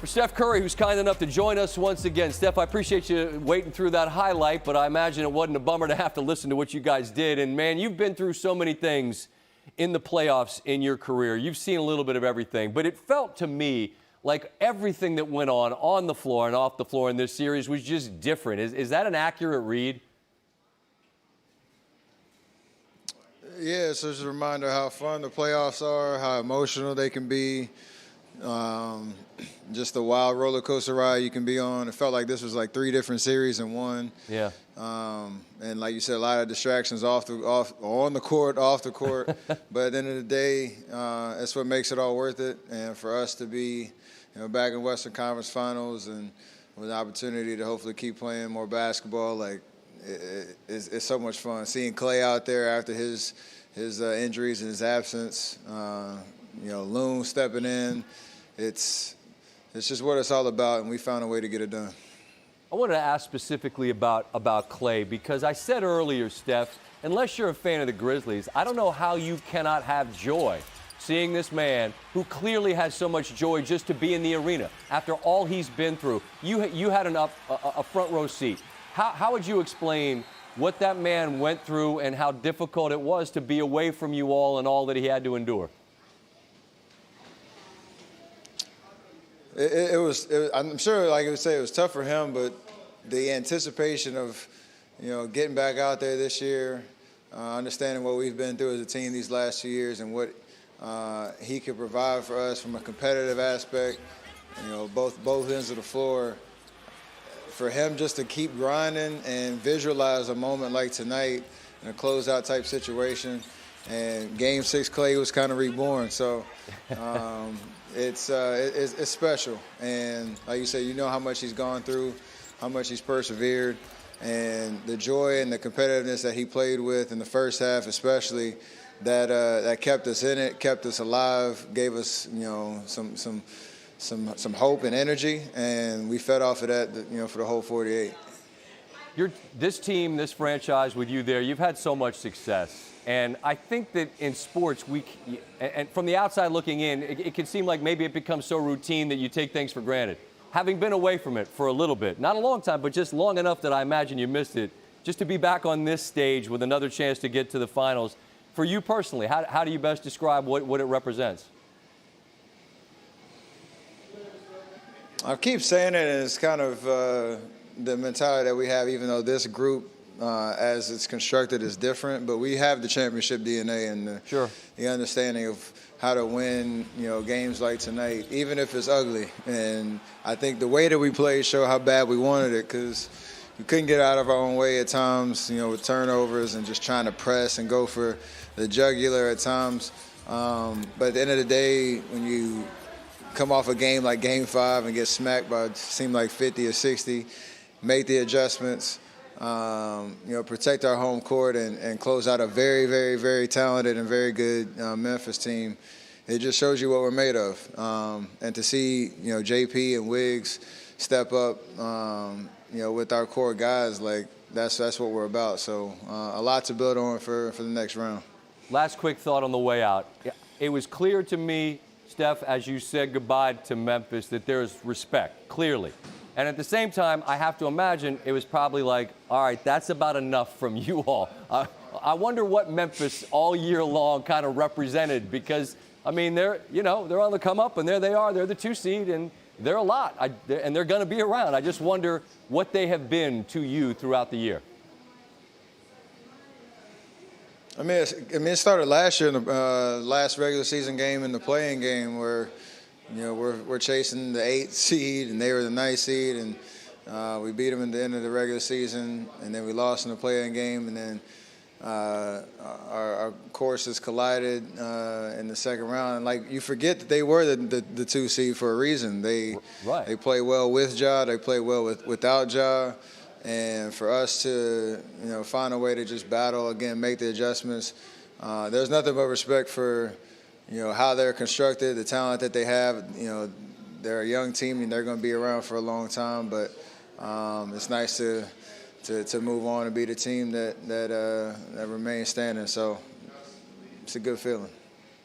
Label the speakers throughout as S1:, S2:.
S1: for Steph Curry, who's kind enough to join us once again. Steph, I appreciate you waiting through that highlight, but I imagine it wasn't a bummer to have to listen to what you guys did. And, man, you've been through so many things in the playoffs in your career. You've seen a little bit of everything. But it felt to me like everything that went on the floor and off the floor in this series was just different. Is that an accurate read?
S2: Yeah, it's just a reminder how fun the playoffs are, how emotional they can be. Just the wild roller coaster ride you can be on. It felt like this was like 3 different series in one.
S1: Yeah.
S2: And like you said, a lot of distractions on the court, off the court. But at the end of the day, that's what makes it all worth it. And for us to be, back in Western Conference Finals and with the opportunity to hopefully keep playing more basketball, like it's so much fun. Seeing Clay out there after his injuries and his absence, Loon stepping in. It's just what it's all about, and we found a way to get it done.
S1: I wanted to ask specifically about Clay because I said earlier, Steph, unless you're a fan of the Grizzlies, I don't know how you cannot have joy seeing this man who clearly has so much joy just to be in the arena after all he's been through. You had a front row seat. How would you explain what that man went through and how difficult it was to be away from you all and all that he had to endure?
S2: I'm sure, like I would say, it was tough for him, but the anticipation of, getting back out there this year, understanding what we've been through as a team these last 2 years and what he could provide for us from a competitive aspect, both ends of the floor. For him just to keep grinding and visualize a moment like tonight in a closeout type situation, and Game 6 Clay was kind of reborn. So it's special. And like you said, how much he's gone through, how much he's persevered, and the joy and the competitiveness that he played with in the first half, especially, that kept us in it, kept us alive, gave us some hope and energy, and we fed off of that, for the whole 48.
S1: This team, this franchise with you there, you've had so much success. And I think that in sports, and from the outside looking in, it can seem like maybe it becomes so routine that you take things for granted. Having been away from it for a little bit, not a long time, but just long enough that I imagine you missed it, just to be back on this stage with another chance to get to the finals. For you personally, how do you best describe what it represents?
S2: I keep saying it, and it's kind of the mentality that we have, even though this group, as it's constructed, is different. But we have the championship DNA and the understanding of how to win, games like tonight, even if it's ugly. And I think the way that we played showed how bad we wanted it, because we couldn't get out of our own way at times, with turnovers and just trying to press and go for the jugular at times. But at the end of the day, when you come off a game like Game 5 and get smacked by, seemed like 50 or 60, make the adjustments, protect our home court and close out a very, very, very talented and very good Memphis team. It just shows you what we're made of. And to see, JP and Wiggs step up, with our core guys, like that's what we're about. So a lot to build on for the next round.
S1: Last quick thought on the way out. It was clear to me, Steph, as you said goodbye to Memphis, that there is respect, clearly. And at the same time, I have to imagine it was probably like, all right, that's about enough from you all. I wonder what Memphis all year long kind of represented, because, I mean, they're on the come up, and there they are. They're the 2 seed, and they're a lot, and they're going to be around. I just wonder what they have been to you throughout the year.
S2: It started last year in the last regular season game and the playing game where, we're chasing the 8th seed and they were the 9th seed, and we beat them at the end of the regular season, and then we lost in the playing game, and then our courses collided in the second round. And like, you forget that they were the 2 seed for a reason. They play well with Ja, they play well without Ja. And for us to, find a way to just battle again, make the adjustments, there's nothing but respect for, how they're constructed, the talent that they have. They're a young team and they're going to be around for a long time. But it's nice to move on and be the team that remains standing. So it's a good feeling.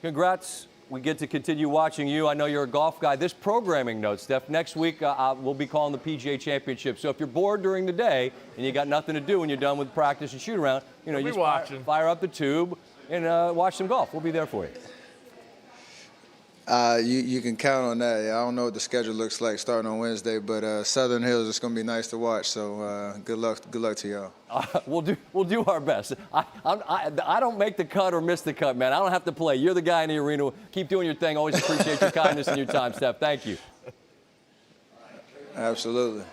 S1: Congrats we get to continue watching you. I know you're a golf guy. This programming note, Steph, next week we'll be calling the PGA Championship. So if you're bored during the day and you got nothing to do when you're done with practice and shoot around, you know, you just fire up the tube and watch some golf. We'll be there for you.
S2: You can count on that. I don't know what the schedule looks like starting on Wednesday, but Southern Hills is going to be nice to watch. So good luck to y'all.
S1: We'll do our best. I don't make the cut or miss the cut, man. I don't have to play. You're the guy in the arena. Keep doing your thing. Always appreciate your kindness and your time, Steph. Thank you.
S2: Absolutely.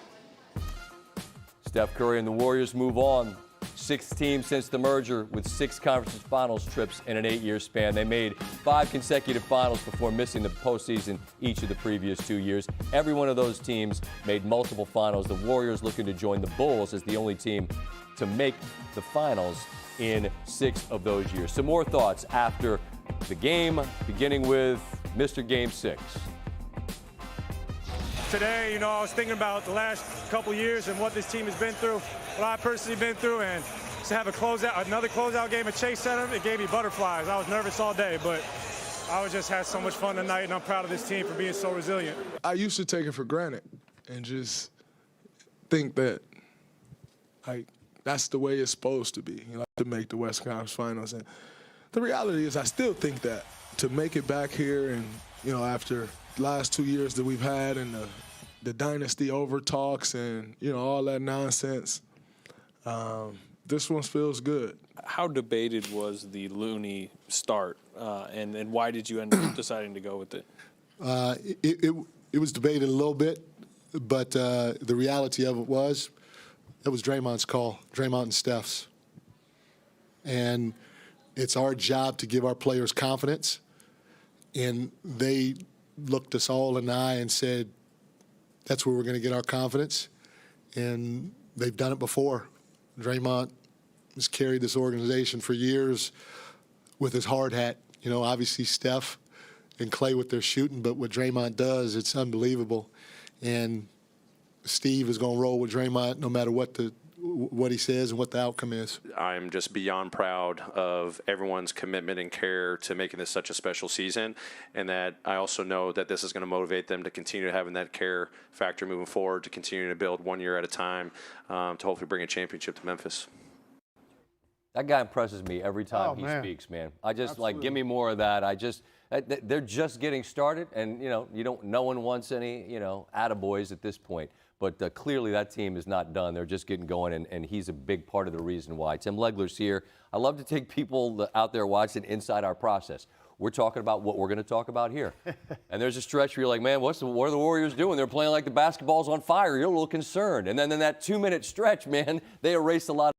S1: Steph Curry and the Warriors move on. Sixth team since the merger with 6 conference finals trips in an 8-year span. They made 5 consecutive finals before missing the postseason each of the previous 2 years. Every one of those teams made multiple finals. The Warriors looking to join the Bulls as the only team to make the finals in 6 of those years. Some more thoughts after the game, beginning with Mr. Game 6.
S3: Today, you know, I was thinking about the last couple years and what this team has been through, what I've personally been through, and to have another closeout game at Chase Center, it gave me butterflies. I was nervous all day, but I just had so much fun tonight, and I'm proud of this team for being so resilient.
S4: I used to take it for granted and just think that, like, that's the way it's supposed to be, you know, to make the West Conference Finals. And the reality is I still think that to make it back here and, you know, after the last 2 years that we've had and the dynasty over talks and, you know, all that nonsense, this one feels good.
S5: How debated was the Looney start, and why did you end up deciding to go with it?
S6: It was debated a little bit, but the reality of it was Draymond's call, Draymond and Steph's. And it's our job to give our players confidence, and they looked us all in the eye and said, that's where we're going to get our confidence. And they've done it before. Draymond has carried this organization for years with his hard hat. You know, obviously Steph and Clay with their shooting, but what Draymond does, it's unbelievable. And Steve is going to roll with Draymond no matter what he says and what the outcome is.
S7: I'm just beyond proud of everyone's commitment and care to making this such a special season, and that I also know that this is going to motivate them to continue having that care factor moving forward, to continue to build 1 year at a time, to hopefully bring a championship to Memphis.
S1: That guy impresses me every time he speaks, man. I just Absolutely. Give me more of that. They're just getting started, and no one wants any attaboys at this point. But clearly that team is not done. They're just getting going, and he's a big part of the reason why. Tim Legler's here. I love to take people out there watching inside our process. We're talking about what we're going to talk about here. And there's a stretch where you're like, man, what are the Warriors doing? They're playing like the basketball's on fire. You're a little concerned. And then in that 2-minute stretch, man, they erased a lot.